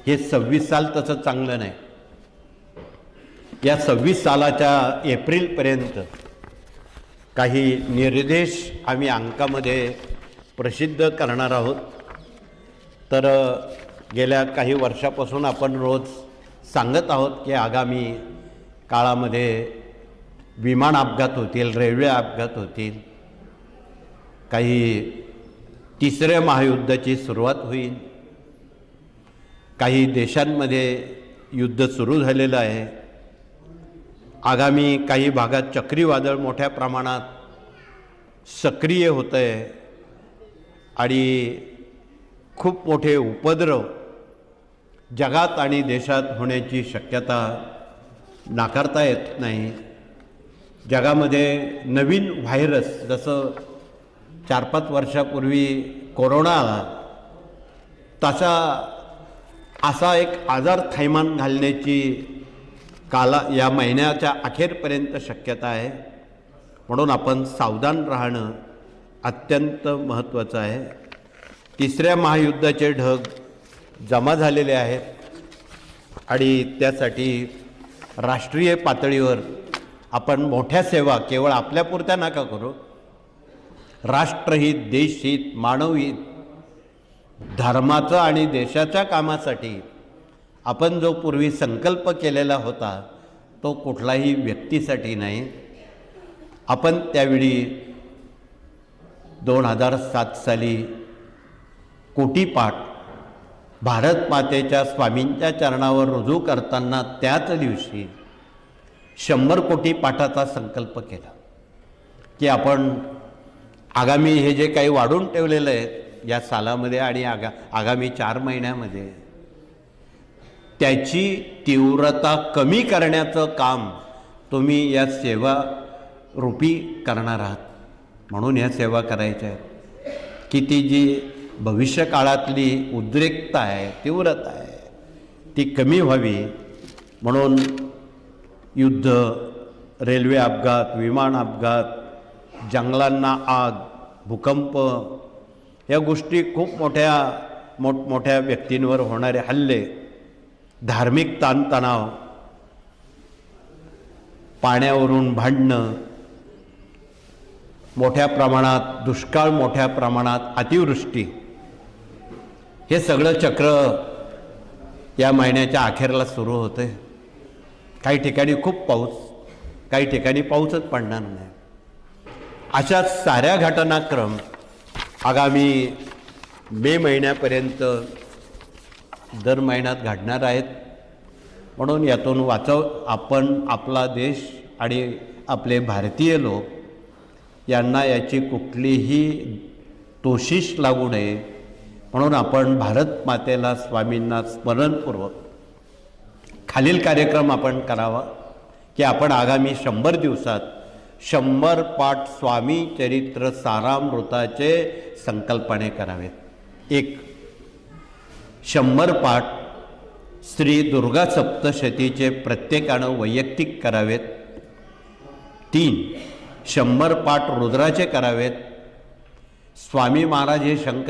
हे 26 साल तसं चांगलं नाही. या 26 सालाच्या एप्रिलपर्यंत काही निर्देश आम्ही अंकामध्ये प्रसिद्ध करणार आहोत. तर गेल्या काही वर्षापासून आपण रोज सांगत आहोत की आगामी काळामध्ये विमान अपघात होतील, रेल्वे अपघात होतील, काही तिसऱ्या महायुद्धाची सुरुवात होईल, काही देशांमध्ये युद्ध सुरू झालेलं आहे, आगामी काही भागात चक्रीवादळ मोठ्या प्रमाणात सक्रिय होतं आहे आणि खूप मोठे उपद्रव जगात आणि देशात होण्याची शक्यता नाकारता येत नाही. जगामध्ये नवीन व्हायरस जसं 4-5 वर्षापूर्वी कोरोना आला तसा असा एक आजार थैमान घालण्याची या महिन्याच्या अखेरपर्यंत शक्यता आहे. म्हणून आपण सावधान राहणं अत्यंत महत्त्वाचं आहे. तिसऱ्या महायुद्धाचे ढग जमा झालेले आहेत आणि त्यासाठी राष्ट्रीय पातळीवर आपण मोठ्या सेवा केवळ आपल्यापुरत्या नका करू. राष्ट्रहित, देशहित, मानवहित, धर्माचं आणि देशाच्या कामासाठी आपण जो पूर्वी संकल्प केलेला होता तो कुठलाही व्यक्तीसाठी नाही. आपण त्यावेळी 2007 साली कोटीपाठ भारत मातेच्या स्वामींच्या चरणावर रुजू करताना त्याच दिवशी 100 कोटी पाठाचा संकल्प केला की आपण आगामी हे जे काही वाढून ठेवलेलं आहे या सालामध्ये आणि आगामी 4 महिन्यामध्ये त्याची तीव्रता कमी करण्याचं काम तुम्ही या सेवा रूपी करणार आहात. म्हणून या सेवा करायच्या आहेत की ती जी भविष्यकाळातली उद्रेकता आहे, तीव्रता आहे, ती कमी व्हावी. म्हणून युद्ध, रेल्वे अपघात, विमान अपघात, जंगलांना आग, भूकंप या गोष्टी खूप मोठमोठ्या व्यक्तींवर होणारे हल्ले, धार्मिक ताणतणाव, पाण्यावरून भांडणं, मोठ्या प्रमाणात दुष्काळ, मोठ्या प्रमाणात अतिवृष्टी, हे सगळं चक्र या महिन्याच्या अखेरला सुरू होते. काही ठिकाणी खूप पाऊस, काही ठिकाणी पाऊसच पडणार नाही. अशा साऱ्या घटनाक्रम आगामी मे महिन्यापर्यंत दर महिन्यात घडणार आहेत. म्हणून यातून आपण आपला देश आणि आपले भारतीय लोक यांना याची कुठलीही तोशिष लागू नये म्हणून आपण भारत मातेला, स्वामींना स्मरणपूर्वक खालील कार्यक्रम आपण करावा की आपण आगामी 100 दिवसात 100 पाठ स्वामी चरित्र सारामृताचे संकल्पने करावेत. 1. 100 पाठ श्री दुर्गा सप्तशतीचे प्रत्येकानं वैयक्तिक करावेत. 3. 100 पाठ रुद्राचे करावेत. स्वामी महाराज हे शंकर